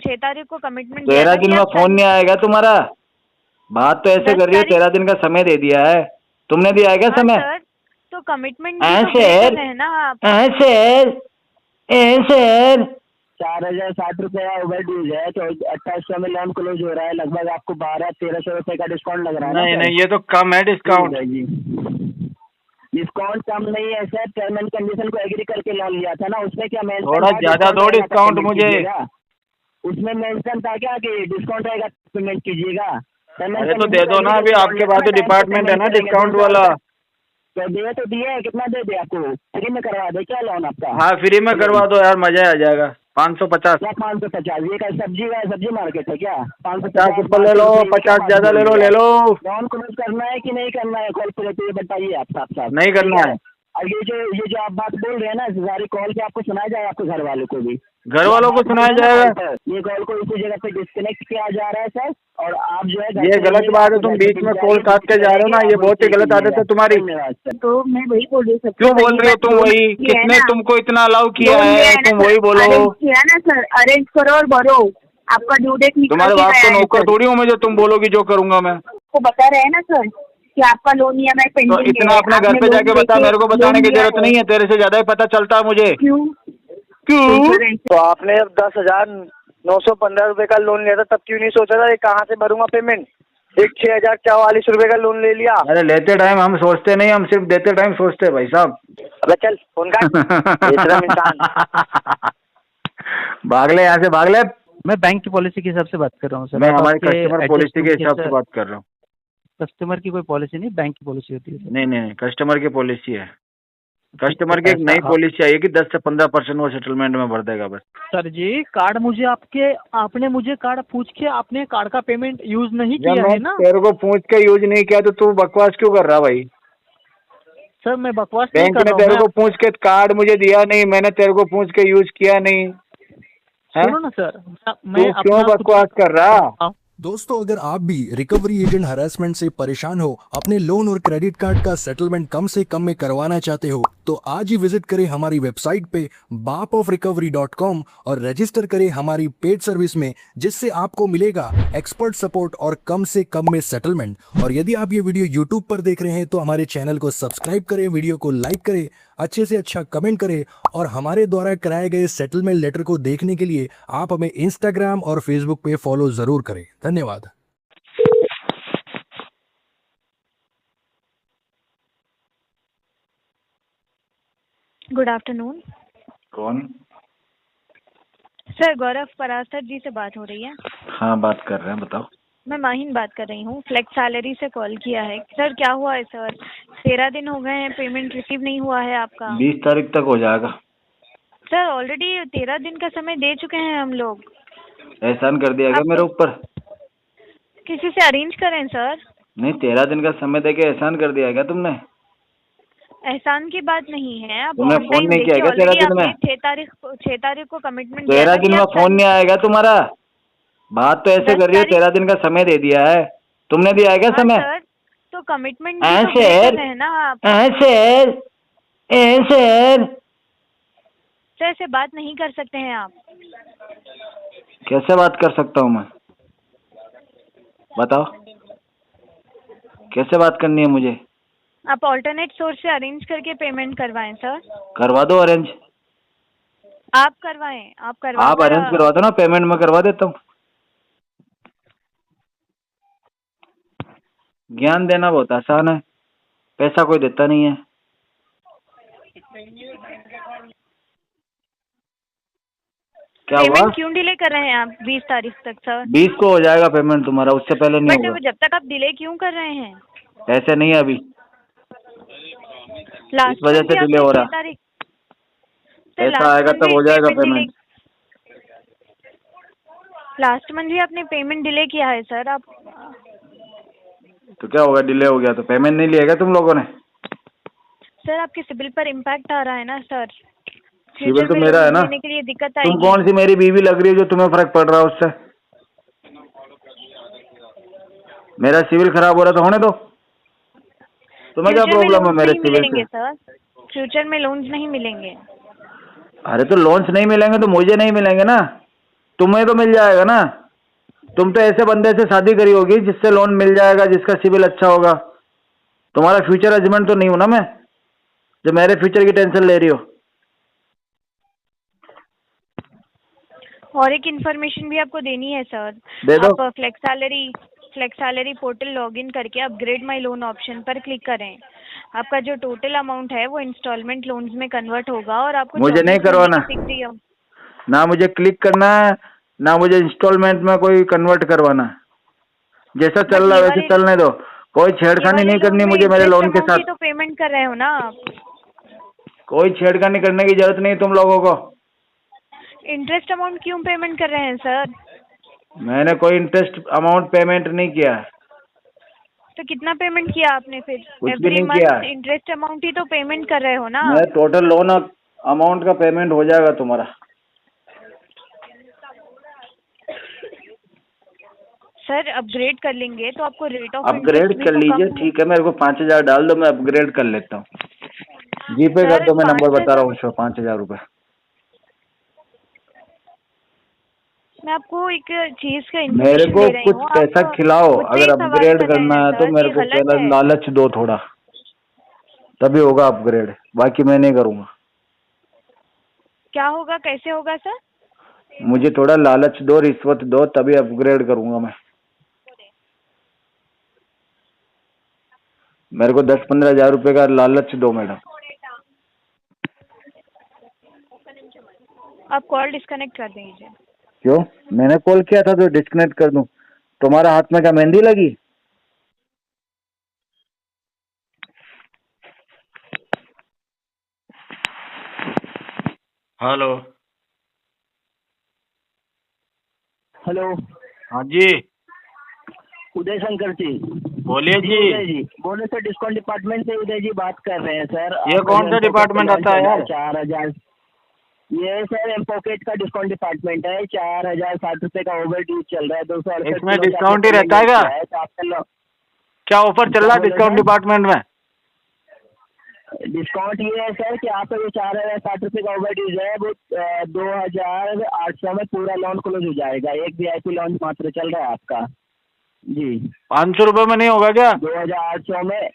6 तारीख को कमिटमेंट दिया 13 था दिन कि में आप फोन नहीं आएगा तुम्हारा। बात तो ऐसे 10 कर रही हो, तारीख 13 दिन का समय दे दिया है। तुमने दिया है क्या हाँ समय? सर, तो कमिटमेंट भी तो ब्रेक कर रहे हैं ना आप। सर सर 4,060 रुपया ओवर ड्यूज है, तो 2800 में लोन क्लोज हो रहा है। लगभग आपको 1200-1300 रुपए का डिस्काउंट लग रहा है ना नहीं सर? नहीं, ये तो कम है डिस्काउंट। जी, डिस्काउंट कम नहीं है सर, टर्म एंड कंडीशन को एग्री करके लोन लिया था ना, उसमें क्या मेंशन थोड़ा था ज्यादा दो डिस्काउंट मुझे। उसमें मेंशन था क्या कि डिस्काउंट रहेगा पेमेंट कीजिएगा? अरे तो दे दो ना, अभी आपके पास तो डिपार्टमेंट है ना डिस्काउंट वाला। तो दिए कितना दे दे आपको? फ्री में करवा दे क्या लोन आपका? हाँ फ्री में करवा दो यार, मजा आ जाएगा। 550। क्या 550? ये का सब्जी मार्केट है क्या? 50 ऊपर ले लो, 50 ज्यादा ले लो, ले लो। लोन क्लोज करना है कि नहीं करना है? कॉल पे ये बताइए आप साफ साफ। नहीं करना है। और ये जो आप बात बोल रहे हैं ना, सारी कॉल पे आपको सुनाया जाए, आपके घर वालों को भी, घर वालों को सुनाया जाएगा। ये कॉल को इसी जगह पे डिस्कनेक्ट किया जा रहा है सर। और आप जो है ये गलत बात है, तुम बीच में कॉल काट के जा रहे हो ना, ये बहुत ही गलत आदत है तुम्हारी। तो मैं वही बोल रही हूँ, क्यों बोल रही हो तुम वही? किसने तुमको इतना अलाउ किया है? तुम वही बोलो। किया ना सर, अरेंज करो और भरो, आपका ड्यू डेट निकल तुम्हारे बाप को नौकर थोड़ी हूँ मैं जो तुम बोलोगी जो करूंगा मैं। को बता रहे हैं ना सर कि आपका लोन EMI तो पेंडिंग इतना अपने घर पे जाके बता, मेरे को बताने की जरूरत नहीं है, तेरे से ज्यादा ही पता चलता है मुझे। क्यों? तो आपने अब 10,915 रुपए का लोन लिया था, तब क्यों नहीं सोचा था ये कहाँ से भरूंगा पेमेंट? एक 6,044 रुपए का लोन ले लिया। अरे लेते टाइम हम सोचते नहीं, हम सिर्फ देते टाइम सोचते भाई साहब। अबे चल फोन काट इंसान। भाग ले यहाँ से, भाग ले। मैं बैंक की पॉलिसी के हिसाब से बात कर रहा हूँ सर। मैं हमारे कस्टमर पॉलिसी के हिसाब से बात कर रहा हूँ। कस्टमर की कोई पॉलिसी नहीं, बैंक की पॉलिसी होती है सर। नहीं नहीं, कस्टमर की पॉलिसी है। कस्टमर की एक नई पॉलिसी आई है कि 10 से 15% वो सेटलमेंट में भर देगा बस। सर जी कार्ड मुझे आपने मुझे कार्ड पूछ के आपने कार्ड का पेमेंट यूज नहीं किया है ना? तेरे को पूछ के यूज नहीं किया तो तू बकवास क्यों कर रहा भाई? सर मैं बकवास नहीं बैंक कर ने रहा हूँ। तेरे को पूछ के कार्ड मुझे दिया नहीं, मैंने तेरे को पूछ के यूज किया नहीं। सुनो ना सर, तू क्यों बकवास कर रहा? दोस्तों अगर आप भी रिकवरी एजेंट हरासमेंट से परेशान हो, अपने लोन और क्रेडिट कार्ड का सेटलमेंट कम से कम में करवाना चाहते हो, तो आज ही विजिट करें हमारी वेबसाइट पे bapofrecovery.com और रजिस्टर करें हमारी पेड सर्विस में, जिससे आपको मिलेगा एक्सपर्ट सपोर्ट और कम से कम में सेटलमेंट। और यदि आप ये वीडियो यूट्यूब पर देख रहे हैं तो हमारे चैनल को सब्सक्राइब करें, वीडियो को लाइक करें, अच्छे से अच्छा कमेंट करें, और हमारे द्वारा कराए गए सेटलमेंट लेटर को देखने के लिए आप हमें इंस्टाग्राम और फेसबुक पे फॉलो जरूर करें। धन्यवाद। Good afternoon. कौन? सर गौरव परासर जी से बात हो रही है? हाँ बात कर रहे हैं, बताओ। मैं माहिन बात कर रही हूँ, फ्लेक्स सैलरी से कॉल किया है। सर क्या हुआ है सर? 13 दिन हो गए हैं, पेमेंट रिसीव नहीं हुआ है आपका। 20 तारीख तक हो जाएगा। सर ऑलरेडी 13 दिन का समय दे चुके हैं हम लोग। एहसान कर दिया क्या मेरे ऊपर? किसी से अरेंज करें सर। नहीं, 13 दिन का समय दे के एहसान कर दिया क्या तुमने? एहसान की बात नहीं है, आप तुमने फोन नहीं किया क्या 13 दिन में? 6 तारीख को कमिटमेंट दिया 13 था दिन कि में आप फोन नहीं आएगा तुम्हारा। बात तो ऐसे 10 कर रही हो, 13 दिन का समय दे दिया है। तुमने दिया है क्या हाँ समय? सर, तो कमिटमेंट भी तो ब्रेक कर रहे हैं ना आप। सर ऐसे बात नहीं कर सकते हैं आप। कैसे बात कर सकता हूँ मैं? बताओ कैसे बात करनी है मुझे? आप ऑल्टरनेट सोर्स से अरेंज करके पेमेंट करवाएं सर। करवा दो अरेंज। आप करवाएं, आप अरेंज करवा दो ना, पेमेंट में करवा देता हूँ। ज्ञान देना बहुत आसान है, पैसा कोई देता नहीं है। क्या हुआ? पेमेंट क्यों डिले कर रहे हैं आप 20 तारीख तक सर? 20 को हो जाएगा पेमेंट तुम्हारा, उससे पहले नहीं बट होगा। जब तक आप डिले क्यों कर रहे हैं? ऐसे नहीं है अभी, लास्ट इस वजह से डिले हो रहा। पैसा आएगा तब हो जाएगा पेमेंट। लास्ट मंथ भी आपने पेमेंट डिले किया है सर। आप तो क्या होगा, डिले हो गया तो पेमेंट नहीं लिया क्या तुम लोगों ने? सर आपके सिबिल पर इम्पैक्ट आ रहा है ना सर। सिबिल तो मेरा है ना। देने के लिए दिक्कत तुम आएगी। कौन सी मेरी बीवी लग रही है जो तुम्हें फर्क पड़ रहा है उससे? मेरा सिविल खराब हो रहा तो होने दो। तुम्हें क्या प्रॉब्लम है मेरे सिविल से? सर फ्यूचर में लोन्स नहीं मिलेंगे। अरे तो लोन्स नहीं मिलेंगे तो मुझे नहीं मिलेंगे ना। तुम्हें तो मिल जाएगा ना, तुम तो ऐसे बंदे से शादी करी होगी जिससे लोन मिल जाएगा, जिसका सिविल अच्छा होगा। तुम्हारा फ्यूचर हस्बैंड तो नहीं हूं ना मैं, जो मेरे फ्यूचर की टेंशन ले रही हो। और एक इन्फॉर्मेशन भी आपको देनी है सर। दे दो। आप फ्लेक्स सैलरी पोर्टल लॉगिन करके अपग्रेड माई लोन ऑप्शन पर क्लिक करें। आपका जो टोटल अमाउंट है वो इंस्टॉलमेंट लोन्स में कन्वर्ट होगा और आपको मुझे नहीं 24 महीने करवाना। की फिक्स ना मुझे क्लिक करना है, ना मुझे इंस्टॉलमेंट में कोई कन्वर्ट करवाना है। जैसा चल रहा है वैसे चलने दो, कोई छेड़खानी नहीं करनी मुझे मेरे लोन के साथ। तो पेमेंट कर रहे हो ना आप? कोई छेड़खानी करने की जरूरत नहीं तुम लोगों को। इंटरेस्ट अमाउंट क्यों पेमेंट कर रहे हैं सर? मैंने कोई इंटरेस्ट अमाउंट पेमेंट नहीं किया है। तो कितना पेमेंट किया आपने फिर? कुछ भी एवरी नहीं किया मंथ है। इंटरेस्ट अमाउंट ही तो पेमेंट कर रहे हो ना? मैं टोटल लोन अमाउंट का पेमेंट हो जाएगा तुम्हारा। सर अपग्रेड कर लेंगे तो आपको रेट ऑफ अपग्रेड कर लीजिए, ठीक है, मेरे को 5,000 डाल दो, मैं अपग्रेड कर लेता हूँ। जीपे कर दो, मैं नंबर बता रहा हूँ, 5,000 रुपये। मैं आपको एक चीज का मेरे को दे रही कुछ हूँ, पैसा आप खिलाओ, मुझसे अगर ही सवाल अपग्रेड कर रहे करना हैं है तो सर, मेरे ये को गलत पहले है। लालच दो थोड़ा, तभी होगा अपग्रेड, बाकी मैं नहीं करूँगा। क्या होगा, कैसे होगा सर? मुझे थोड़ा लालच दो, रिश्वत दो, तभी अपग्रेड करूँगा मैं। मेरे को 10-15 हज़ार रुपये का लालच दो मैडम। आप कॉल डिस्कनेक्ट कर दीजिए। क्यों? मैंने कॉल किया था तो डिस्कनेक्ट कर दूं? तुम्हारा हाथ में क्या मेहंदी लगी? हेलो। हेलो। हाँ जी, उदय शंकर जी। बोलिए जी। उदय जी बोले सर, डिस्काउंट डिपार्टमेंट से उदय जी बात कर रहे हैं सर। ये कौन सा डिपार्टमेंट आता है यार? 4,000। ये सर एमपॉकेट का डिस्काउंट डिपार्टमेंट है। 4,060 रुपए का ओवर ड्यू चल रहा है। 268 इसमें डिस्काउंट ही रहता है क्या? तो आपका क्या ऑफर चल रहा है डिस्काउंट डिपार्टमेंट में? डिस्काउंट ये है सर कि आपका जो 4,060 रुपए का ओवर ड्यू है वो 2,800 में पूरा लोन क्लोज हो जाएगा। एक VIP लोन मात्र चल रहा है आपका जी। 500 रुपये में नहीं होगा क्या? 2,800 में।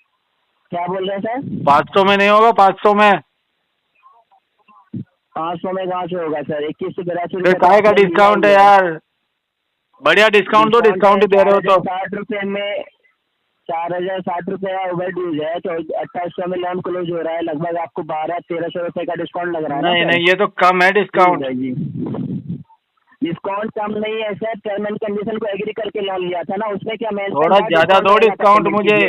क्या बोल रहे हैं सर? 500 में नहीं होगा? 500 में? 500 में कहाँ से होगा सर? 2182 फिर काहे का डिस्काउंट है यार? बढ़िया डिस्काउंट दो, डिस्काउंट ही दे रहे हो तो। 4,060 रुपए में 4,060 रुपए का ओवर ड्यूज है तो 2,800 में लोन क्लोज हो रहा है। लगभग आपको 1200-1300 रुपए का डिस्काउंट लग रहा है। नहीं नहीं, ये तो कम है डिस्काउंट। जी डिस्काउंट कम नहीं है सर। टर्म एंड कंडीशन को एग्री करके लोन लिया था ना, उसमें क्या मेंशन थोड़ा ज्यादा दो डिस्काउंट मुझे।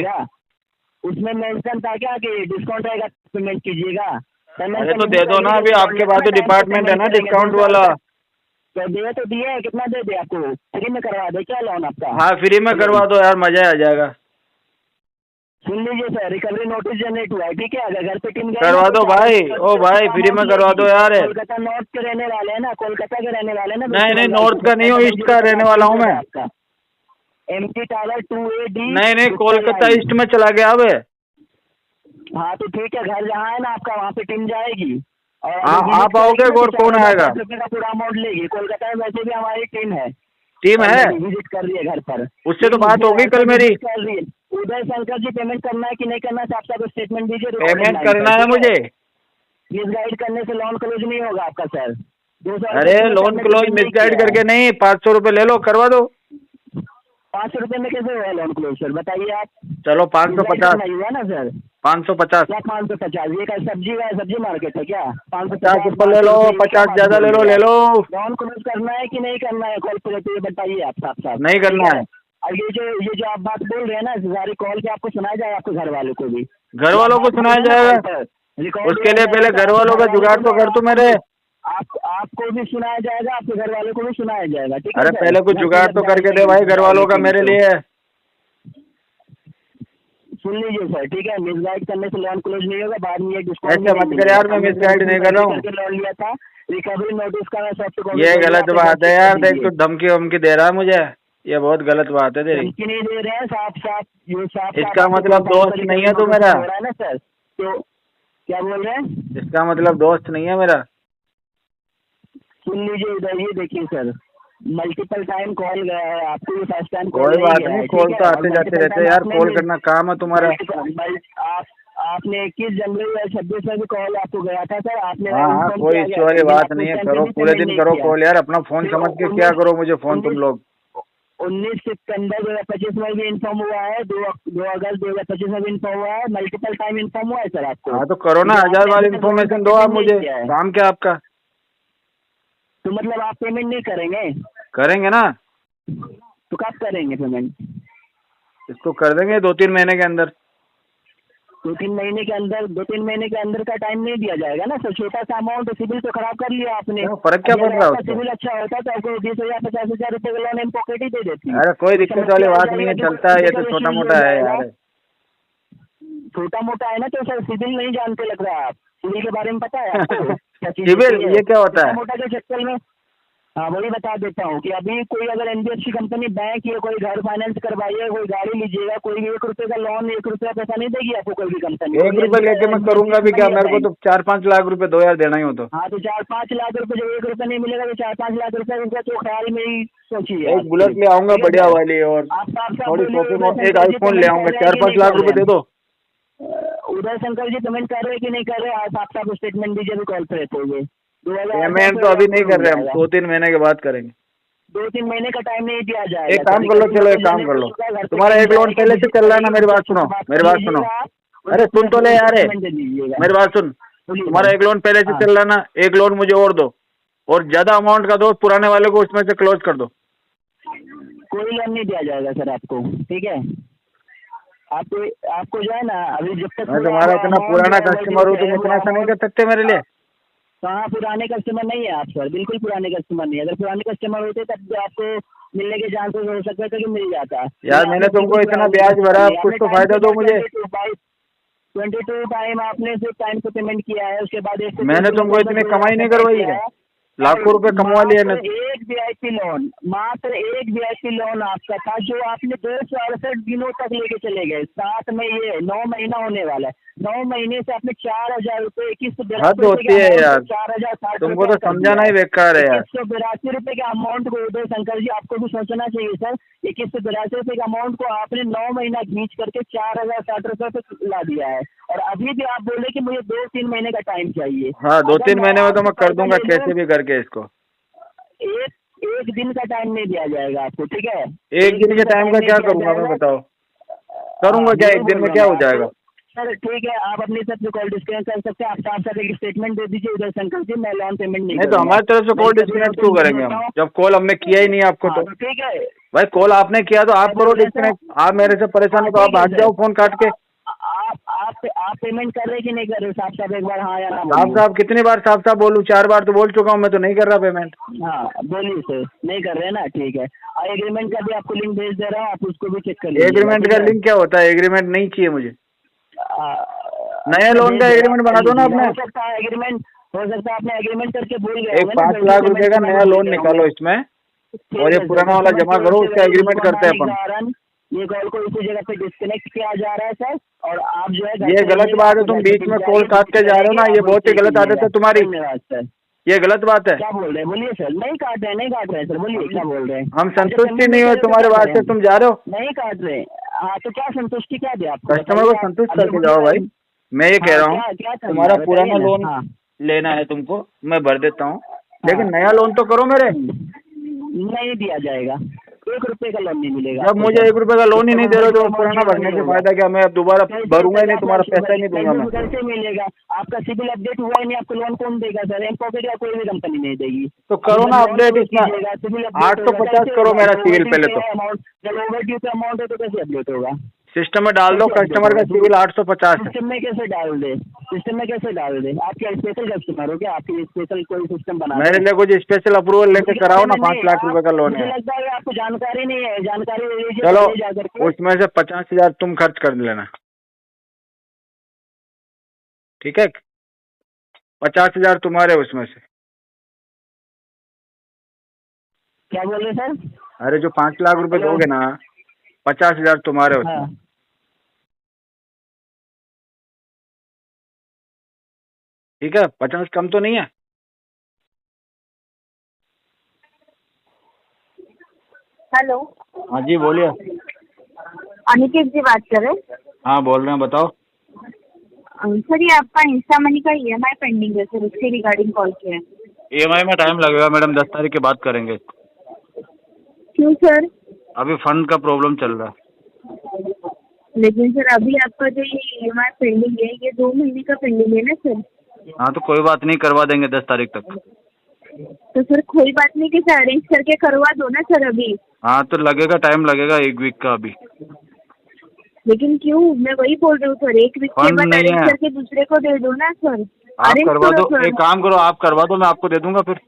उसमें मेंशन था क्या कि डिस्काउंट रहेगा पेमेंट कीजिएगा? अरे तो दे दो ना, अभी आपके पास तो डिपार्टमेंट है ना डिस्काउंट वाला। तो दिए तो दिए, कितना दे दे? आपको फ्री में करवा दे क्या लोन आपका? हाँ फ्री में करवा दो यार, मजा आ जाएगा। सुन लीजिए सर, रिकवरी नोटिस जनरेट हुआ है, ठीक है? अगर घर पे टीम करवा दो भाई, ओ भाई फ्री में करवा दो यार। कोलकाता नॉर्थ के रहने वाले हैं ना, कोलकाता के रहने वाले हैं ना। नहीं नहीं, नॉर्थ का नहीं हूँ, ईस्ट का रहने वाला हूँ मैं। MT tower 2AD। नहीं नहीं, कोलकाता ईस्ट में चला गया अब। हाँ तो ठीक है, घर जहाँ है ना आपका वहाँ पे टीम जाएगी और आप आओगे और कौन आएगा? रुपये का पूरा अमाउंट लेगी। कोलकाता में वैसे भी हमारी टीम है विजिट कर रही है घर पर। उससे तो बात होगी कल मेरी। कर रही है। उदय शंकर जी, पेमेंट करना है कि नहीं करना है? आपका स्टेटमेंट दीजिए। पेमेंट करना है मुझे। मिसगाइड करने से लोन क्लोज नहीं होगा आपका सर। अरे लोन क्लोज मिसगाइड करके नहीं, 500 रुपये ले लो, करवा दो। 500 रुपये में कैसे हुआ लोन क्लोज सर, बताइए आप? चलो 550 हुआ ना सर? 550। क्या 550? ये क्या सब्जी मार्केट है क्या? 50 ऊपर ले लो, 50 ज्यादा ले लो, ले लो। लोन क्लोज करना है कि नहीं करना है? कॉल पे ये बताइए आप साफ साफ। नहीं करना है। और ये जो आप बात बोल रहे हैं ना, सारी कॉल पे आपको सुनाया जाएगा, आपके घर वालों को भी। घर वालों को सुनाया जाएगा? उसके लिए पहले घर वालों का जुगाड़ तो कर तू मेरे। आपको भी सुनाया जाएगा, आपके घर वालों को भी सुनाया जाएगा, ठीक है? अरे पहले कुछ जुगाड़ तो करके दे भाई घर वालों का मेरे लिए। सुन लीजिए सर, ठीक है? मिसगाइड करने से लोन क्लोज नहीं होगा। बाद में डिस्काउंट ऐसे मत कर यार, मैं मिसगाइड नहीं कर रहा हूँ। लोन लिया था, रिकवरी नोटिस का मैं सबसे। ये गलत बात है यार, देख तू धमकी वमकी दे रहा है मुझे, ये बहुत गलत बात है तेरी। धमकी नहीं दे रहे हैं, साफ साफ ये साफ। इसका मतलब दोस्त नहीं है तू मेरा? हो रहा है ना सर, तो क्या बोल रहे हैं? इसका मतलब दोस्त नहीं है मेरा। सुन लीजिए इधर, ये देखिए सर, मल्टीपल टाइम कॉल गया है आपको, ये फर्स्ट टाइम कोई बात नहीं, कॉल तो आते जाते रहते हैं यार, कॉल करना काम है तुम्हारा। आपने 21 जनवरी या 26 में भी कॉल आपको गया था सर, आपने हाँ हाँ, कोई इश्यू वाली बात नहीं है, करो पूरे दिन करो कॉल यार, अपना फोन समझ के क्या करो मुझे फोन तुम लोग। 19 सितंबर 2025 में भी इन्फॉर्म हुआ है, 2 अगस्त 2025 में भी इन्फॉर्म हुआ है, मल्टीपल टाइम इन्फॉर्म हुआ है सर आपको। हाँ तो करो ना, 1000 वाली इन्फॉर्मेशन दो आप मुझे, काम क्या आपका। तो मतलब आप पेमेंट नहीं करेंगे? करेंगे ना। तो कब करेंगे पेमेंट? इसको कर देंगे 2-3 महीने के अंदर। 2-3 महीने के अंदर? 2-3 महीने के अंदर का टाइम नहीं दिया जाएगा ना सर, छोटा सा अमाउंट, सिविल तो खराब कर लिया आपने। फर्क क्या पड़ रहा है उससे? सिविल अच्छा होता तो आपको 20,000 50,000 रुपए का लोन इन पॉकेट ही दे देती। अरे कोई दिक्कत वाली बात नहीं है, चलता है, ये तो छोटा मोटा है यार। छोटा मोटा है ना, तो सर सिविल नहीं जानते लग रहा है आप, सिविल के बारे में पता है आपको? सिविल ये क्या होता है? मोटा के चक्कर में, हाँ वही बता देता हूँ कि अभी कोई अगर NBFC कंपनी बैंक या कोई घर फाइनेंस करवाइए, कोई गाड़ी लीजिएगा, कोई भी 1 रुपए का लोन, 1 रुपया पैसा नहीं देगी आपको कोई भी कंपनी। 1 रुपए लेके मैं करूंगा भी क्या, मेरे को तो 4-5 लाख रुपए 2 यार देना ही हो तो। हाँ तो 4-5 लाख रुपए, जब 1 रुपया नहीं मिलेगा तो 4-5 लाख रुपए उनका तो ख्याल में ही सोचिए। एक बुलेट ले आऊंगा बढ़िया वाली, और थोड़ी शॉपिंग, एक आईफोन ले आऊंगा, 4-5 लाख रुपए दे दो। उदय शंकर जी पेमेंट कर रहे कि नहीं कर रहे, आप साफ स्टेटमेंट दीजिए, भी कॉल पे रहते हुए। पेमेंट तो अभी नहीं कर रहे हम, 2-3 महीने के बाद करेंगे। 2-3 महीने का टाइम नहीं दिया जाएगा। एक काम कर लो, चलो एक काम कर लो, तुम्हारा एक लोन पहले से चल रहा है ना, मेरी बात सुनो, मेरी बात सुनो, अरे सुन तो ले यार, मेरी बात सुन, तुम्हारा एक लोन पहले से चल रहा है ना, एक लोन मुझे और दो, और ज्यादा अमाउंट का दो, पुराने वाले को उसमें से क्लोज कर दो। कोई लोन नहीं दिया जाएगा सर आपको, ठीक है? आपको जो है ना, अभी जब तक मैं तुम्हारा इतना पुराना कस्टमर हूँ, तुम इतना सा नहीं कर सकते मेरे लिए? कहाँ पुराने कस्टमर नहीं है आप सर, बिल्कुल पुराने कस्टमर नहीं है। अगर पुराने कस्टमर होते तब आपको मिलने के चांसेस हो सकते थे कि मिल जाता। यार मैंने तुमको इतना ब्याज भरा, कुछ तो फायदा दो मुझे। 22 टाइम आपने सिर्फ टाइम पे पेमेंट किया है, उसके बाद मैंने तुमको इतनी कमाई नहीं करवाई है, लाखों रुपए कमवा लिए ना। एक VIP लोन, मात्र एक VIP लोन आपका था, जो आपने 268 दिनों तक लेके चले गए। 7 में ये 9 महीना होने वाला है, 9 महीने से आपने 4,000 रुपए, 2182 हद होती है यार, 4,060 तुमको तो समझाना ही बेकार है यार। 2182 रुपए के अमाउंट को, उदय शंकर जी आपको भी सोचना चाहिए सर, 2182 रुपए के अमाउंट को आपने 9 महीना खींच करके 4,060 रुपए पे ला दिया है, और अभी भी आप बोले कि मुझे 2-3 महीने का टाइम चाहिए। हाँ 2-3 महीने में तो मैं कर दूंगा कैसे भी करके इसको। एक दिन का टाइम नहीं दिया जाएगा आपको, ठीक है? एक दिन के टाइम का क्या करूंगा मैं, बताओ करूंगा क्या, एक दिन में क्या हो जाएगा? सर ठीक है, आप अपनी तरफ से कॉल डिस्कनेक्ट कर सकते हैं, आप साफ एक स्टेटमेंट दे दीजिए उदय शंकर जी, मैं लोन पेमेंट नहीं तो हमारी तरफ से कॉल डिस्कनेक्ट क्यों करेंगे हम, जब कॉल हमने किया ही नहीं आपको? तो ठीक है भाई, कॉल आपने किया तो आप करो डिस्कनेक्ट, आप मेरे से परेशान हो तो आप भाग जाओ फोन काट के। आप पेमेंट कर रहे कि नहीं कर रहे? साफ साफ एक बार हाँ या ना। साफ साफ कितनी बार साफ साफ बोलूं? 4 बार तो बोल चुका हूँ मैं, तो नहीं कर रहा पेमेंट। हाँ बोलिए सर, नहीं कर रहे ना, ठीक है। एग्रीमेंट का भी आपको लिंक भेज दे रहा हूँ, आप उसको भी चेक कर लीजिए। एग्रीमेंट का लिंक क्या होता है? एग्रीमेंट नहीं चाहिए मुझे, नया लोन का एग्रीमेंट बना दो ना अपने। हो सकता है एग्रीमेंट, हो सकता है आपने एग्रीमेंट करके भूल गए। एक 5 लाख रुपए का नया लोन निकालो इसमें, और ये पुराना वाला जमा करो, उसका एग्रीमेंट करते हैं अपन। ये कॉल को इसी जगह पे डिस्कनेक्ट किया जा रहा है सर, और आप जो है, ये गलत बात है, तुम बीच में कॉल काट के जा रहे हो ना, ये बहुत ही गलत आदत है तुम्हारी। धन्यवाद सर। ये गलत बात है। क्या बोल रहे हैं? बोलिए सर। नहीं काट रहे, नहीं काट रहे सर, बोलिए क्या बोल रहे हैं? हम संतुष्टि नहीं हुए तुम्हारे बात से, तुम जा रहे हो। नहीं काट रहे। हाँ तो क्या संतुष्टि क्या दे आपको? कस्टमर को संतुष्ट करके जाओ भाई। मैं ये कह रहा हूँ, तुम्हारा पुराना लोन लेना है तुमको, मैं भर देता हूँ, लेकिन नया लोन तो करो मेरे। नहीं दिया जाएगा, 1 रुपए का लोन नहीं मिलेगा। जब मुझे 1 रुपए का लोन ही नहीं दे रहे तो पुराना भरने से फायदा क्या? मैं अब दोबारा भरूंगा ही नहीं, तुम्हारा पैसा ही नहीं दूंगा मैं। कैसे मिलेगा? आपका सिविल अपडेट हुआ ही नहीं, आपको लोन कौन देगा सर? एमपॉकेट या कोई भी कंपनी नहीं देगी। तो करो ना अपडेट, इसमें 850 करो मेरा सिविल पहले तो। जब ओवरड्यू पे अमाउंट है तो कैसे अपडेट होगा? सिस्टम में डाल दो, कस्टमर का सिविल 850 है। सिस्टम में कैसे डाल दे? सिस्टम में कैसे डाल दे? आप क्या स्पेशल कस्टमर हो क्या? आपके स्पेशल कोई सिस्टम बना? मेरे लिए कुछ स्पेशल अप्रूवल लेके कराओ ना, 5 लाख रुपए का लोन है। मुझे लगता है आपको जानकारी नहीं है, जानकारी चलो उसमें से 50,000 तुम खर्च कर लेना, ठीक है? 50,000 तुम्हारे उसमें से। क्या बोल रहे सर? अरे जो 5 लाख रुपए दोगे ना, 50,000 तुम्हारे उसमें। हाँ। ठीक है, 50 कम तो नहीं है? हेलो, हाँ जी बोलिए। अनिकेत जी बात कर रहे हैं? हाँ बोल रहे हैं, बताओ। सर ये आपका इंस्टा मनी का EMI पेंडिंग है सर, उसके रिगार्डिंग कॉल किया है। EMI में टाइम लगेगा मैडम, 10 तारीख के बाद करेंगे। क्यों सर? अभी फंड का प्रॉब्लम चल रहा है। लेकिन सर अभी आपका जो ये EMI पेंडिंग है, ये 2 महीने का पेंडिंग है ना सर? हाँ तो कोई बात नहीं, करवा देंगे 10 तारीख तक। तो सर कोई बात नहीं, कैसे अरेंज करके करवा दो ना सर अभी। हाँ तो लगेगा, टाइम लगेगा 1 वीक का अभी। लेकिन क्यों? मैं वही बोल रही हूँ सर, 1 वीक के फंड बाद नहीं अरेंज है। करके दूसरे को दे दो ना सर। आप अरेंज करवा करो दो, सर। एक काम करो, आप करवा दो, मैं आपको दे दूंगा फिर।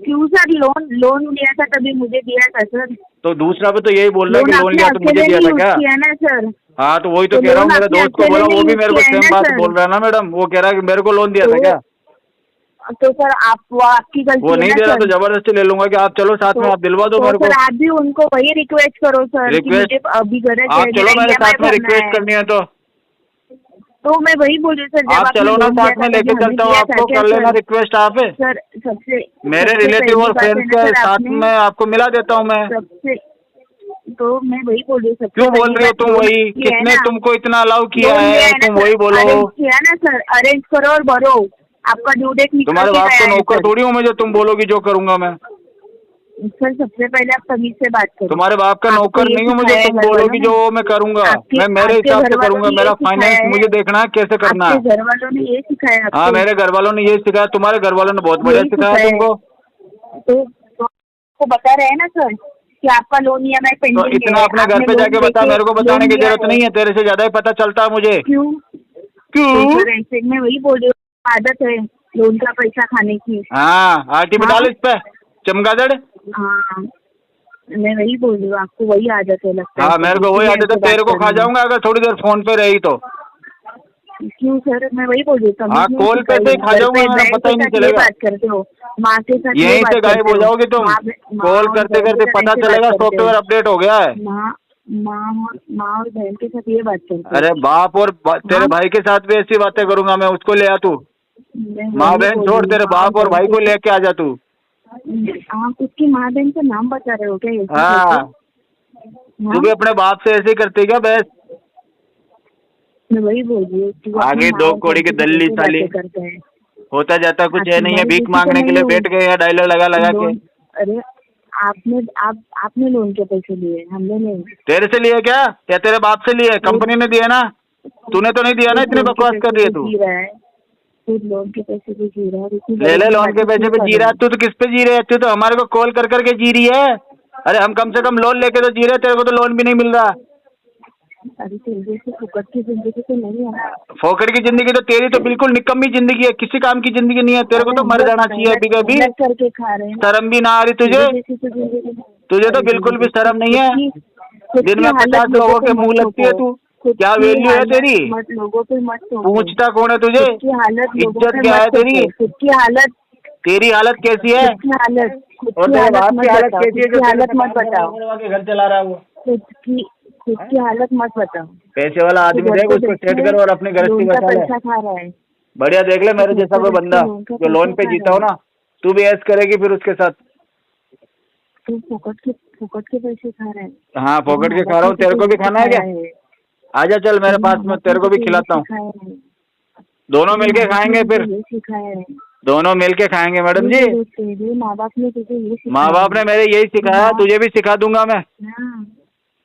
क्यों सर? लोन लिया था तभी मुझे दिया था सर। तो दूसरा भी तो यही बोल रहा है कि लोन लिया तो मुझे दिया था क्या? किया ना सर। हाँ तो वही तो तो कह रहा हूँ, लोन मेरे आपने दोस्त को अकेले बोला, वो नहीं भी यूज मेरे को किया है सेम ना बात सर। बोल रहा है ना मैडम। वो कह रहा है कि मेरे को लोन दिया था क्या? तो सर वो आपकी गलती वो है नहीं ना दे रहा सर। तो जबरदस्ती ले लूंगा कि आप चलो साथ में, आप दिलवा दो मेरे को। सर आप भी उनको वही रिक्वेस्ट करो सर कि रिक्वेस्ट मुझे अभी गरज है, आप चलो मेरा मेरे EMI साथ में, भरना रिक्वेस्ट है। करनी है तो मैं वही बोल रही हूँ सर, जब आप आपने चलो ना लोन साथ लिया में, था लेके तभी हमें चलता हूँ दिया था आपको, क्या कर लेना सर? रिक्वेस्ट आप। सर सबसे मेरे सबसे रिलेटिव पहली और बात है फ्रेंड्स ना के सर, साथ आपने में आपको मिला देता हूँ मैं। सबसे, तो मैं वही बोल रही हूँ, सबसे क्यों बोल पहली रही हो बात तुम? लोन वही लिया है किसने ना, तुमको इतना अलाउ किया लोन लिया है? है ना तुम सर, वही बोलो। अरेंज किया ना सर, अरेंज करो और भरो। आपका ड्यू डेट निकल तुम्हारे के बाप गया को है नौकर सर। थोड़ी हूँ मैं जो तुम बोलोगी जो करूंगा मैं। सर सबसे पहले आप तमीज से बात करो। तुम्हारे बाप का आपको नौकर ये नहीं हूँ मैं जो सिखाया है तुम घर वालों बोलोगी ने? जो मैं करूंगा। आपके मैं मेरे आपके हिसाब घर से वालों करूंगा, ने मेरा ये सिखाया फाइनेंस है? मुझे देखना है कैसे करना आपके है। घर वालों ने ये सिखाया है हाँ आपको? मेरे घर वालों ने ये सिखाया, तुम्हारे घर वालों ने बहुत बढ़िया यही सिखाया सिखाया है। तुमको। तो बता रहे हैं ना सर कि आपका लोन EMI तो पेंडिंग है। इतना अपने घर आपने पे लोन जाके बता, लेके मेरे को बताने लोन की लिया जरूरत है। नहीं है, तेरे से ज्यादा ही पता चलता है मुझे। क्यों? क्यों? तो सर ऐसे में वही बोल रही हूँ, आदत है लोन का पैसा खाने की। हाँ आरटी पे हाँ? डाल इस पे चमगादड़। हाँ मैं वही बोल रही हूँ, आपको वही आदत है लगता है हाँ सर, मेरे को वही इसीलिए आदत है, ऐसे बात तेरे को कर खा रही हूँ। जाऊंगा अगर थोड़ी देर फोन पे रही तो। क्यों सर? मैं वही बोल रही हूँ, हाँ, तमीज नहीं कॉल पे सिखाई। तो ही खा घर जाऊंगा पे मैं, बहन पता के ही नहीं साथ ये चलेगा। बात करते हो, माँ के साथ ये यहीं बात से गायब करते हो जाओगी तुम। कॉल और करते बहन के करते साथ पता ऐसे चलेगा बात करते हो। सॉफ्टवेयर अपडेट हो गया है। माँ और बहन के साथ ये बात करते हो। अरे बाप और तेरे हाँ? भाई के साथ भी ऐसी बातें करूंगा मैं, उसको ले आ तू। मैं माँ वही बहन बोल छोड़, रही हूँ, तेरे माँ और बाप और बहन भाई के को साथ। लेके आ जा तू। आप उसकी माँ बहन का नाम बता रहे हो क्या ऐसे हाँ करके? तू भी अपने बाप से ऐसे ही करती क्या बहस? मैं वही बोल रही हूँ कि वो आगे अपनी माँ दो और कौड़ी बहन की के साथ दल्ली ऐसी साली। बातें करते हैं। होता जाता कुछ है नहीं है, तुम्हारी भीख बेटी तो मांगने के नहीं लिए हूँ। बैठ गए हैं डायलॉग लगा लगा के। अरे आपने लोन के पैसे लिए, हमने नहीं। तेरे से लिए क्या या तेरे बाप से लिए? कंपनी ने दिए ना, तूने तो नहीं दिया ना। इतनी बकवास कर रही है तू। जी रहा है, खुद लोन के पैसे भी जी रहा है। इतनी ले ले, बड़ी लोन के बातें पैसे क्यों पे कर जी रहा है तू? तो किस पे जी रही है तू? तो हमारे को कॉल कर करके जी रही है। अरे हम कम से कम लोन लेके तो जी रहे, तेरे को तो लोन भी नहीं मिल रहा। अरे तेरे से फुकट की जिंदगी तो नहीं है। फोकट की जिंदगी तो तेरी तो बिल्कुल निकम्मी जिंदगी है, किसी काम की जिंदगी नहीं है। तेरे को तो मर जाना चाहिए अभी के अभी। मेहनत करके खा रहे हैं ना। शर्म भी ना आ रही तुझे? मेरे जैसी तो जिंदगी नहीं। तुझे तो बिल्कुल भी शर्म नहीं है। खुद दिन की में हालत 50 लोगों के मुंह लगती है तू। क्या वैल्यू है तेरी? मत लोगों पे मत थोपो। पूछता कौन है तुझे? खुद की हालत लोगों इज्जत पे क्या है मत तेरी? थोपो। खुद की हालत, तेरी हालत कैसी है? खुद की हालत, खुद और की तेरे हालत बाप मत की हालत बताओ। कैसी है खुद जो की तेरे हालत से मत काम बताओ। करवा के घर चला रहा है वो? खुद की हालत मत बताओ। पैसे वाला आदमी देख, उसको सेट कर और अपने घर से लोन का बचा ले। पैसा खा रहा है। बढ़िया देख ले मेरे जैसा कोई बंदा जो लोन पे जीता हो ना, तू भी ऐश करेगी फिर उसके साथ। तू फोकट के पैसे खा रहा है। हाँ फोकट के खा रहा हूँ, तेरे को भी खाना है क्या? आजा चल मेरे पास में, तेरे को भी खिलाता हूँ। दोनों मिलके खाएंगे फिर, ये सिखाया है। दोनों मिलके खाएंगे मैडम जी। तेरे माँ बाप ने तुझे ये सिखाया। माँ बाप ने मेरे यही सिखाया, तुझे भी सिखा दूंगा मैं। हाँ,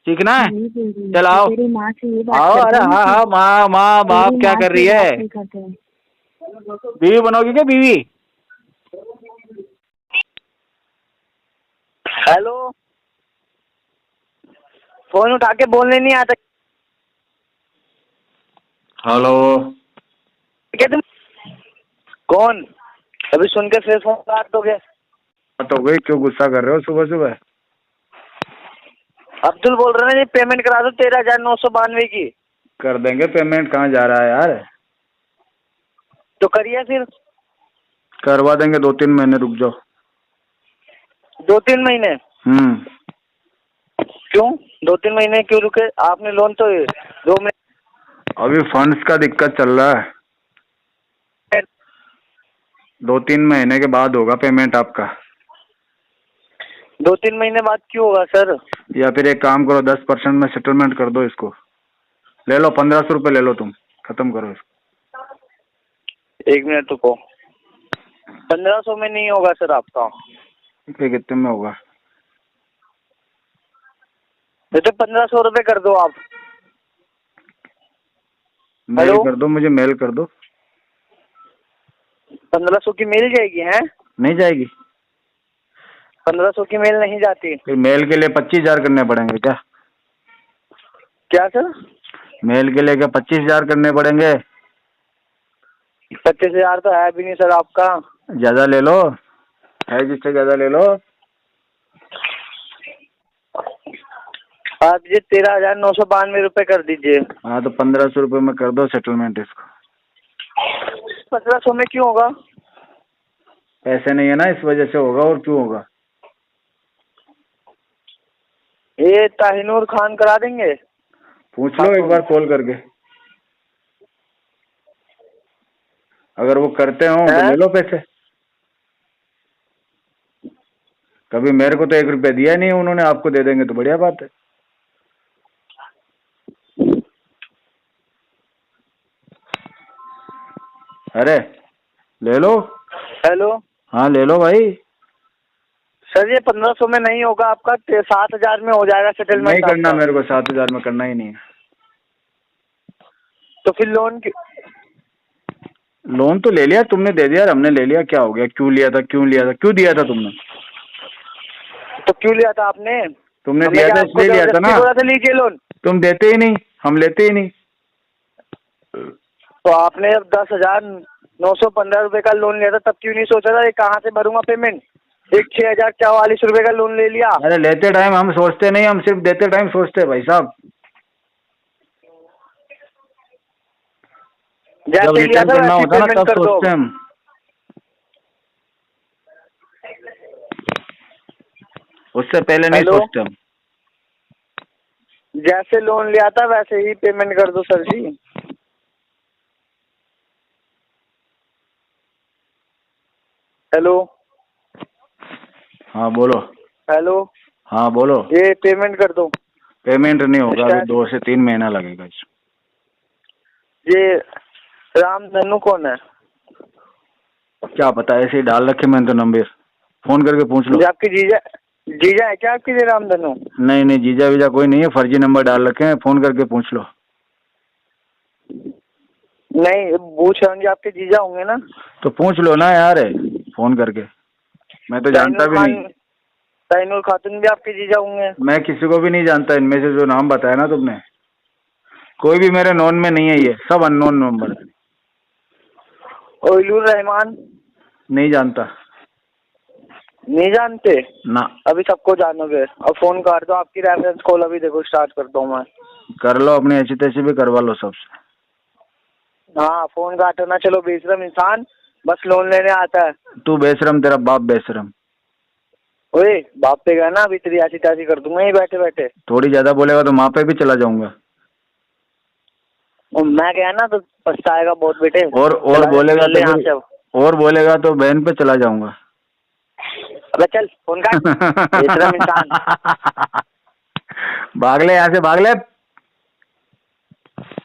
सीखना है? यही बोल रही हूँ। चल आओ तेरी माँ से ये बात आओ। करते अरे हैं हाँ ना हाँ, कि माँ माँ बाप तेरी क्या माँ कर से रही ये है? बात नहीं करते हैं। बीवी बनोगी क्या बीवी? हेलो, फोन उठा के बोलने नहीं आता हेलो क्या तुम? कौन? अभी सुन के फिर फोन काट दोगे? तो गई, क्यों गुस्सा कर रहे हो सुबह सुबह? अब्दुल बोल रहे हैं, पेमेंट करा दो 13,992 की। कर देंगे पेमेंट, कहाँ जा रहा है यार? तो करिए फिर। करवा देंगे, 2-3 महीने रुक जाओ। 2-3 महीने? क्यों 2-3 महीने क्यों रुके? आपने लोन तो 2 महीने। अभी फंड्स का दिक्कत चल रहा है, 2-3 महीने के बाद होगा पेमेंट आपका। 2-3 महीने बाद क्यों होगा सर? या फिर एक काम करो, 10% में सेटलमेंट कर दो इसको। ले लो 1500 रुपये ले लो, तुम खत्म करो इसको। 1 मिनट रुको। 1500 में नहीं होगा सर आपका। फिर कितने में होगा? तो 1500 रुपये कर दो आप। Mail hello? कर दो, मुझे मेल कर दो। 1500 की मिल जाएगी हैं? नहीं जाएगी? 1500 की मेल नहीं जाती। फिर मेल के लिए 25,000 करने पड़ेंगे क्या? क्या सर? मेल के लिए क्या 25,000 करने पड़ेंगे? 25,000 तो है भी नहीं सर आपका। ज्यादा ले लो, है जिससे ज्यादा ले लो। आप ये 13,992 रुपये कर दीजिए। हाँ तो 1500 रुपये में कर दो सेटलमेंट इसको। 1500 में क्यों होगा? पैसे नहीं है ना, इस वजह से होगा। और क्यों होगा? ये ताहिनूर खान करा देंगे? पूछ लो एक बार कॉल करके, अगर वो करते हो तो ले लो पैसे। कभी मेरे को तो 1 रुपया दिया नहीं उन्होंने, आपको दे देंगे तो बढ़िया बात है। अरे ले लो। हेलो? हाँ ले लो भाई। सर ये 1500 में नहीं होगा आपका, 7,000 में हो जाएगा सेटलमेंट। नहीं करना मेरे को, 7,000 में करना ही नहीं है। तो फिर लोन लोन तो ले लिया तुमने, दे दिया, हमने ले लिया, क्या हो गया? क्यों लिया था, क्यों लिया था, क्यों दिया था तुमने? तो क्यों लिया था आपने? तुमने दिया था इसलिए लिया था ना। लीजिए लोन। तुम देते ही नहीं, हम लेते ही नहीं। तो आपने जब 10,915 रुपए का लोन लिया था तब क्यों नहीं सोचा था ये कहाँ से भरूंगा पेमेंट? एक 6,044 रुपए का लोन ले लिया। अरे लेते टाइम हम सोचते नहीं, हम सिर्फ देते टाइम सोचते भाई साहब। जब रिटर्न करना होता है ना तब सोचते हैं हम। उससे पहले नहीं सोचते हम। जैसे लोन लिया था वैसे ही पेमेंट कर दो सर जी। हेलो? हाँ बोलो। हेलो? हाँ बोलो। ये पेमेंट कर दो। पेमेंट नहीं होगा, अभी 2 से 3 महीना लगेगा। ये रामधनु कौन है? क्या पता, ऐसे ही डाल रखे मैंने तो नंबर, फोन करके पूछ लो। आपकी जीजा है क्या आपकी रामधनु? नहीं नहीं, जीजा वीजा कोई नहीं है, फर्जी नंबर डाल रखे हैं, फोन करके पूछ लो। नहीं पूछ रहा हूँ जी, आपके जीजा होंगे ना? तो पूछ लो ना यार, फोन करके। मैं तो जानता भी नहीं। ताइनुर खातून भी आपके जीजा होंगे? मैं किसी को भी नहीं जानता इनमें से जो नाम बताया ना तुमने, कोई भी मेरे नॉन में नहीं है, ये सब अननोन नंबर है। ओइलुर रहमान? नहीं जानता। नहीं जानते ना। अभी सबको जानोगे। अब फोन कर दो, आपकी रेफरेंस कॉल अभी देखो स्टार्ट कर दो। मैं कर लो, अपनी ऐसी तैसी भी करवा लो सबसे। हाँ फोन काटो ना। चलो बेशरम इंसान बस लोन लेने आता है। तू बेशरम, तेरा बाप बेशरम। ओए बाप पे गया ना, अभी तेरी ऐसी तैसी कर दूंगा यहीं बैठे बैठे। थोड़ी ज्यादा बोलेगा तो माँ पे भी चला जाऊंगा। और मैं गया ना तो पछताएगा बहुत बेटे। और बोलेगा तो बहन पे चला जाऊंगा। अबे चल फोन काट बेशरम इंसान। भाग ले यहाँ से, भाग ले।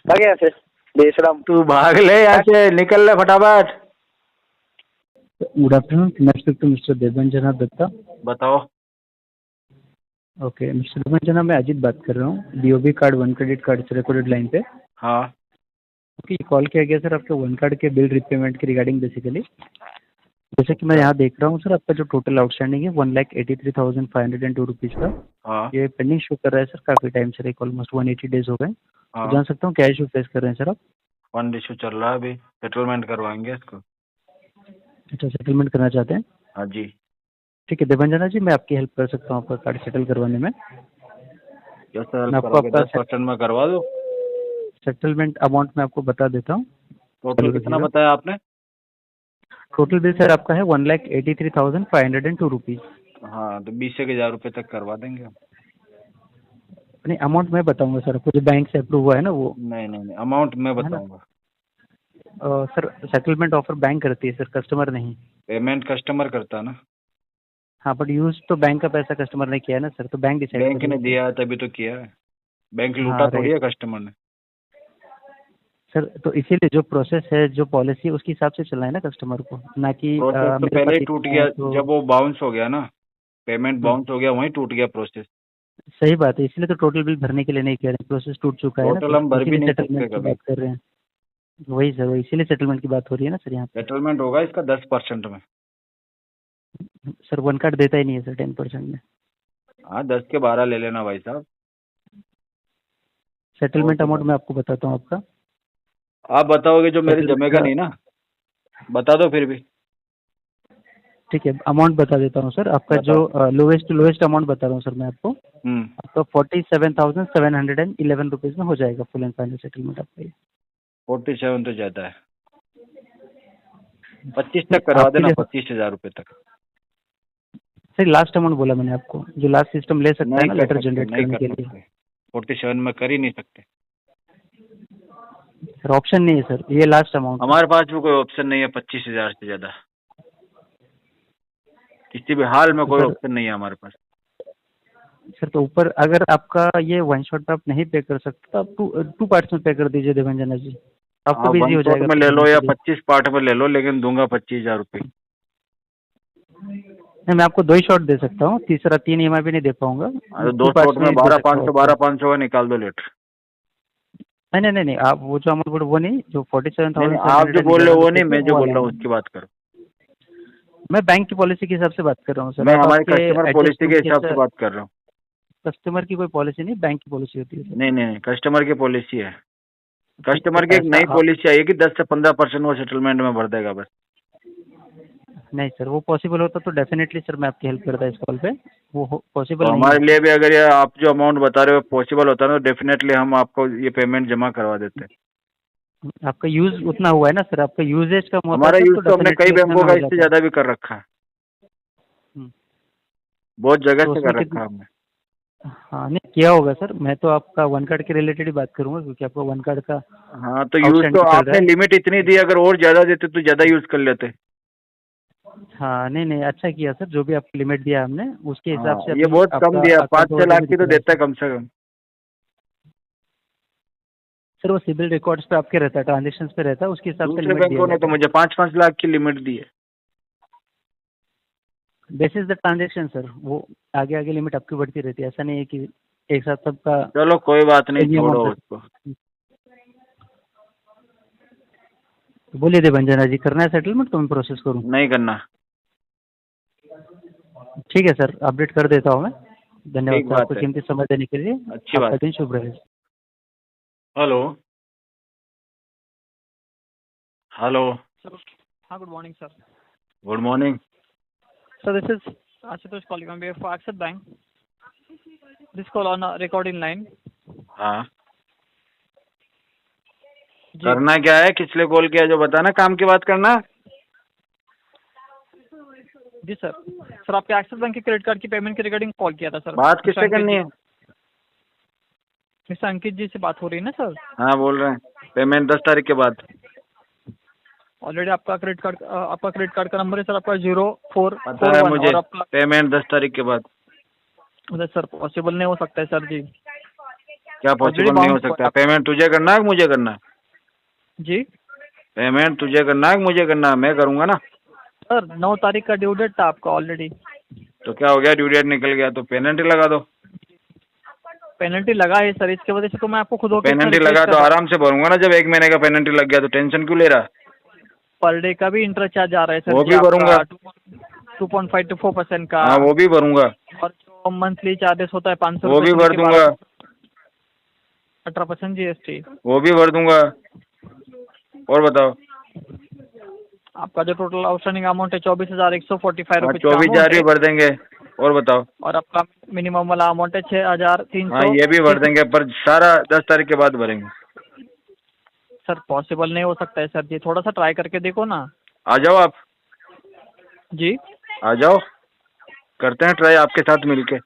भाग यहाँ से बेशरम। तू भाग ले यहाँ से, निकल ले फटाफट। Good afternoon, can I speak to mister Devanjana Dutta? बताओ। ओके मिस्टर देवंजना, मैं अजीत बात कर रहा हूँ, बीओबी कार्ड 1 क्रेडिट कार्ड से रिकॉर्डेड लाइन पे। हाँ ओके, कॉल किया गया सर आपके 1 कार्ड के बिल रिपेमेंट के रिगार्डिंग। बेसिकली जैसे कि मैं यहाँ देख रहा हूँ सर, आपका जो टोटल आउटस्टैंडिंग है 1,83,502 रुपीज़ का। हाँ ये पेंडिंग शो कर रहा है सर काफ़ी टाइम से, ऑलमोस्ट 180 डेज हो गए। हाँ। तो जान सकता हूँ क्या इशू फेस कर रहे हैं सर आप? फंड इशू चल रहा है, अभी सेटलमेंट करवाएंगे इसको। अच्छा, सेटलमेंट करना चाहते हैं? हाँ जी। ठीक है देवंजना जी, मैं आपकी हेल्प कर सकता हूँ आपका कार्ड सेटल करवाने में। कैसे मैं हेल्प आपको करोगे? आपका 10% में करवा दो। सेटलमेंट अमाउंट मैं आपको बता देता हूँ। टोटल कितना बताया आपने? टोटल बिल सर आपका है 1,83,502 रुपीज़। हाँ तो 20,000 रुपये तक करवा देंगे। नहीं अमाउंट मैं बताऊंगा सर आपको, जो बैंक से अप्रूव हुआ है ना वो। नहीं, अमाउंट मैं बताऊंगा। सर सेटलमेंट ऑफर बैंक करती है सर, कस्टमर नहीं। पेमेंट कस्टमर करता है ना। हाँ बट यूज तो बैंक का पैसा कस्टमर ने किया है ना सर, तो बैंक डिसाइड बैंक ने दिया है तभी तो किया है, बैंक लूटा हाँ, थोड़ी है कस्टमर ने। सर। तो इसीलिए जो प्रोसेस है, जो पॉलिसी है, उसके हिसाब से चलना है ना कस्टमर को, ना कि प्रोसेस तो मेरे पहले पास ही टूट इतना गया, है तो। जब वो बाउंस हो गया ना, पेमेंट बाउंस हो गया, वहीं टूट गया प्रोसेस। सही बात है, इसलिए तो टोटल बिल भरने के लिए नहीं कह रहे, प्रोसेस टूट चुका है ना, टोटल हम भर भी नहीं सकते सेटलमेंट की कभी। बात कर रहे हैं। वही सर, वही इसीलिए सेटलमेंट की बात हो रही है ना सर यहाँ सेटलमेंट होगा इसका 10% में। पे। सर वन कार्ड देता ही नहीं है सर 10% में। हाँ 10 के 12 ले लेना भाई साहब। सेटलमेंट और अमाउंट मैं आपको बताता हूँ आपका। आप बताओगे जो मेरे Settlement जमेगा का- नहीं ना, बता दो फिर भी। ठीक है, अमाउंट बता देता हूँ सर। आपका बताओ। जो लोएस्ट अमाउंट बता रहा हूँ सर मैं आपको। हम्म, आपका 47,711 रुपीज़ में हो जाएगा फुल एंड फाइनल सेटलमेंट आपका ये। 47 तो ज्यादा है, 25 तक करवा आपके देना, लिए- 25,000 रुपये तक। सर लास्ट अमाउंट बोला मैंने आपको, जो लास्ट सिस्टम ले सकता है ना नहीं कर लेटर सकते, जनरेट नहीं करने के कर लिए। सकते, 47 में कर ही नहीं सकते। सर ऑप्शन नहीं है सर, ये लास्ट अमाउंट। हमारे पास भी कोई ऑप्शन नहीं है 25,000 से ज्यादा, किसी भी हाल में कोई सर- ऑप्शन नहीं है हमारे पास। सर तो ऊपर अगर आपका ये वन शॉट पे आप नहीं पे कर सकते तो आप टू पार्ट्स में पे कर दीजिए देवेंद्र जी, आपको भी इजी हो जाएगा। में ले लो या 25 पार्ट में ले लो, लेकिन दूंगा 25,000 रुपये। नहीं, मैं आपको 2 ही शॉट दे सकता हूँ, तीसरा 3 EMI भी नहीं दे पाऊंगा। 2 शॉट में 12,500 का निकाल दो लेटर। नहीं, आप वो जो अमाउंट बोले वो नहीं, जो 47,000 आप जो बोल रहे हो वो नहीं, मैं जो बोल रहा हूँ उसकी बात करो। मैं बैंक की पॉलिसी के हिसाब से बात कर रहा हूँ सर। मैं आप हमारी आपके कस्टमर पॉलिसी के हिसाब से सर, बात कर रहा हूँ। कस्टमर की कोई पॉलिसी नहीं, बैंक की पॉलिसी होती है सर। नहीं, कस्टमर की पॉलिसी है। कस्टमर की एक नई ऐसा- पॉलिसी आई है कि 10 से 15% वो सेटलमेंट में भर देगा बस। नहीं सर, वो पॉसिबल होता तो डेफिनेटली सर मैं आपकी हेल्प करता इस कॉल पे, वो पॉसिबल तो नहीं हमारे है। लिए भी अगर ये आप जो अमाउंट बता रहे हो पॉसिबल होता ना, तो डेफिनेटली हम आपको ये पेमेंट जमा करवा देते। आपका यूज उतना हुआ है ना सर, आपका यूजेज कम होता हमारा है यूज तो हमने कई definitely बैंकों उतना का हो इससे जाता है। ज्यादा भी कर रखा है, हम्म। बहुत जगह तो से उसमें कर रखा कितना- है हमने। हाँ नहीं किया होगा सर, मैं तो आपका वन कार्ड के रिलेटेड ही बात करूंगा क्योंकि आपका वन कार्ड का हाँ तो यूज outstanding तो चल रहा आपने है। लिमिट इतनी दी, अगर और ज्यादा देते तो ज्यादा यूज कर लेते। हाँ नहीं, अच्छा किया सर, जो भी आपको लिमिट दिया हमने उसके हिसाब से हाँ, ये अभी बहुत कम आपका दिया, अकाउंट 5-6 ओवरड्यू लाख भी की दिख तो रहा है देता है कम से कम। सर। वो सिबिल रिकॉर्ड्स पे आपके रहता है, ट्रांजेक्शंस पे रहता है, उसके हिसाब से दूसरे लिमिट दिया बैंकों ने तो जाता है। मुझे 5-5 लाख की लिमिट दी है। बेसिस द ट्रांजेक्शन सर, वो आगे आगे लिमिट आपकी बढ़ती रहती है, ऐसा नहीं है कि एक साथ सबका। चलो कोई बात नहीं, Premium छोड़ो होता है। उसको। तो बोलिए देवंजना जी, करना है सेटलमेंट तो मैं प्रोसेस करूँ? नहीं करना। ठीक है सर, अपडेट कर देता हूँ मैं। धन्यवाद ठीक सर बात आपको है। कीमती समय देने के लिए। अच्छी आपका बात। दिन शुभ रहे। हेलो हेलो, हाँ, good morning sir. Good morning. Sir, this is Ashutosh calling on behalf of Axis Bank. This call on a recording line. हाँ जी करना क्या है, किस लिए कॉल किया, जो बताना, काम की बात करना। जी सर। सर, आपके एक्सिस बैंक के क्रेडिट कार्ड की पेमेंट के रिगार्डिंग कॉल किया था सर। बात किससे करनी है? मिस्टर अंकित जी से बात हो रही है ना सर? हाँ बोल रहे हैं, पेमेंट 10 तारीख के बाद। ऑलरेडी आपका क्रेडिट कार्ड का नंबर है सर, आपका 0441 पता है मुझे, और आपका पेमेंट 10 तारीख के बाद। सर पॉसिबल नहीं हो सकता है सर जी। क्या पॉसिबल नहीं हो सकता? पेमेंट तुझे करना है कि मुझे करना है? जी पेमेंट तुझे करना है कि मुझे करना है? मैं करूँगा ना सर, 9 तारीख का ड्यू डेट था आपका ऑलरेडी। तो क्या हो गया, ड्यू डेट निकल गया तो पेनल्टी लगा दो। पेनल्टी लगा है सर, इसके वजह से तो मैं आपको खुद होकर पेनल्टी लगा तो आराम से भरूंगा ना, जब 1 महीने का पेनल्टी लग गया तो टेंशन क्यों ले रहा? पर डे का भी इंटरेस्ट चार्ज आ रहा है सर वो जी भी आपका, भरूंगा। 2.5 to 4% का। हाँ वो भी भरूंगा, और जो मंथली चार्जेस होता है 500 वो भी भर दूंगा, 18% GST। वो भी भर दूंगा। और बताओ। आपका जो टोटल आउटस्टैंडिंग अमाउंट है 24,145 हाँ रुपीज 24,000 भी भर देंगे। और बताओ। और आपका मिनिमम वाला अमाउंट है 6,300। हाँ ये भी भर देंगे, पर सारा 10 तारीख के बाद भरेंगे। सर पॉसिबल नहीं हो सकता है सर जी, थोड़ा सा ट्राई करके देखो ना। आ जाओ आप, जी आ जाओ, करते हैं ट्राई आपके साथ मिलके।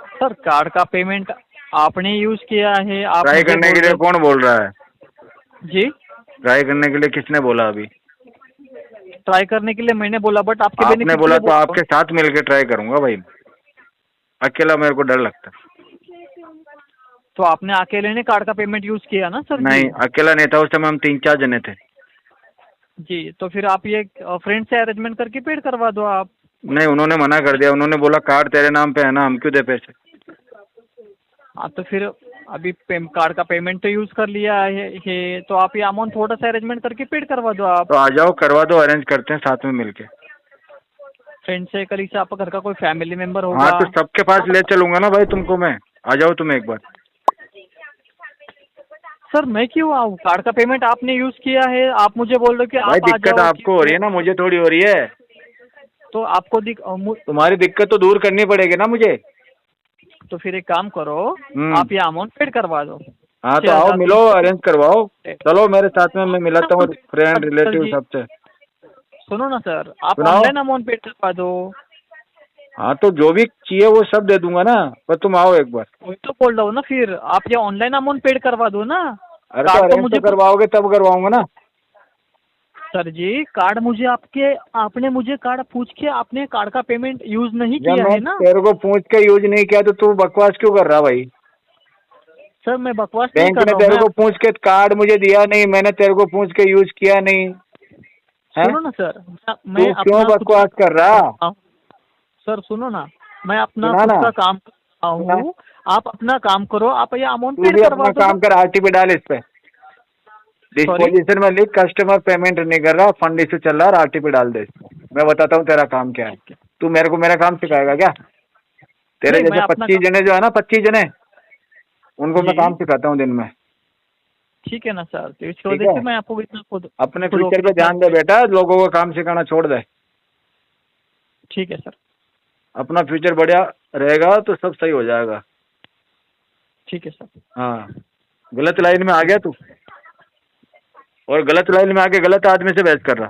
सर, कार्ड का पेमेंट आपने यूज किया है, आप ट्राई मुझे करने बोल के लिए रहे कौन बोल रहा है? हो- जी ट्राई करने के लिए किसने बोला अभी? ट्राई करने के लिए मैंने बोला, बट आपके आपने benefit के बोला लिए तो बोल रहा आपके साथ मिलके ट्राई करूंगा भाई, अकेला मेरे को डर लगता है। हूँ। तो आपने अकेले ने कार्ड का पेमेंट यूज किया ना सर? नहीं, अकेला नहीं था उस समय, हम 3-4 जने थे। जी, तो फिर आप ये फ्रेंड से अरेंजमेंट करके पेड करवा दो आप। नहीं, उन्होंने मना कर दिया, उन्होंने बोला कार्ड तेरे नाम पे है ना, हम क्यों दे पैसे। हाँ, तो फिर अभी कार्ड का पेमेंट तो यूज कर लिया है, तो आप ये अमाउंट थोड़ा सा अरेंजमेंट करके पेड करवा दो आप। तो आ जाओ, करवा दो, अरेंज करते हैं साथ में मिलके। फ्रेंड से कल से आपका घर का कोई फैमिली मेंबर हाँ, होगा। तो सबके पास ले चलूंगा ना भाई तुमको मैं, आ जाओ तुम एक बार। सर मैं क्यों आऊँ? कार्ड का पेमेंट आपने यूज किया है, आप मुझे बोल रहे हो कि भाई आप आ दिक्कत जाओ। आपको हो रही है ना, मुझे थोड़ी हो रही है। तो आपको तुम्हारी दिक्कत तो दूर करनी पड़ेगी ना मुझे। तो फिर एक काम करो, आप ये अमाउंट पेड करवा दो। हाँ, तो आओ मिलो, अरेंज करवाओ, चलो मेरे साथ में, मैं मिलाता हूँ फ्रेंड रिलेटिव सबसे। सुनो ना सर, आप सुनाओ। ऑनलाइन अमाउंट पेड करवा दो। हाँ, तो जो भी चाहिए वो सब दे दूंगा ना, पर तुम आओ एक बार। वही तो बोल रहा हूँ ना, फिर आप ये ऑनलाइन अमाउंट पेड करवा दो ना। अरे तो कार्ड तो अरेंज मुझे तो करवाओगे तब करवाऊंगा ना। सर जी, कार्ड मुझे आपने मुझे कार्ड पूछ के आपने कार्ड का पेमेंट यूज नहीं जब किया मैं है ना। तेरे को पूछ के यूज नहीं किया तो तू बकवास क्यों कर रहा भाई। सर मैं बकवास नहीं बैंक कर ने रहा तेरे हूँ। को पूछ के कार्ड मुझे दिया नहीं, मैंने तेरे को पूछ के यूज किया नहीं है। सुनो ना सर, मैं तू क्यों अपना खुद बकवास का कर रहा। सर सुनो ना, मैं अपना सुना खुद ना। का काम कर रहा हूँ, आप अपना काम करो, आप ये अमाउंट तू पेड भी करवा अपना दो। काम कर, आरटीपी डाल इस पे, डिस्पोजिशन में लिख कस्टमर पेमेंट नहीं कर रहा, फंड इशू चल रहा है, आरटीपी डाल दे। मैं बताता हूँ तेरा काम क्या है। तू मेरे को मेरा काम सिखाएगा क्या। तेरे नहीं, मैं जैसे अपना 25 जने जो है ना, 25 जने, उनको मैं जी। काम सिखाता हूँ दिन में। ठीक है ना सर, तो इसकी ठीक वजह है, से मैं आपको इतना खुद अपने खुद फ्यूचर पे ऑफिस ध्यान दे बेटा, लोगों को काम सिखाना छोड़ दे। ठीक है सर। अपना फ्यूचर बढ़िया रहेगा तो सब सही हो जाएगा। ठीक है सर। हाँ, गलत लाइन में आ गया तू, और गलत लाइन में आके गलत आदमी से बहस कर रहा।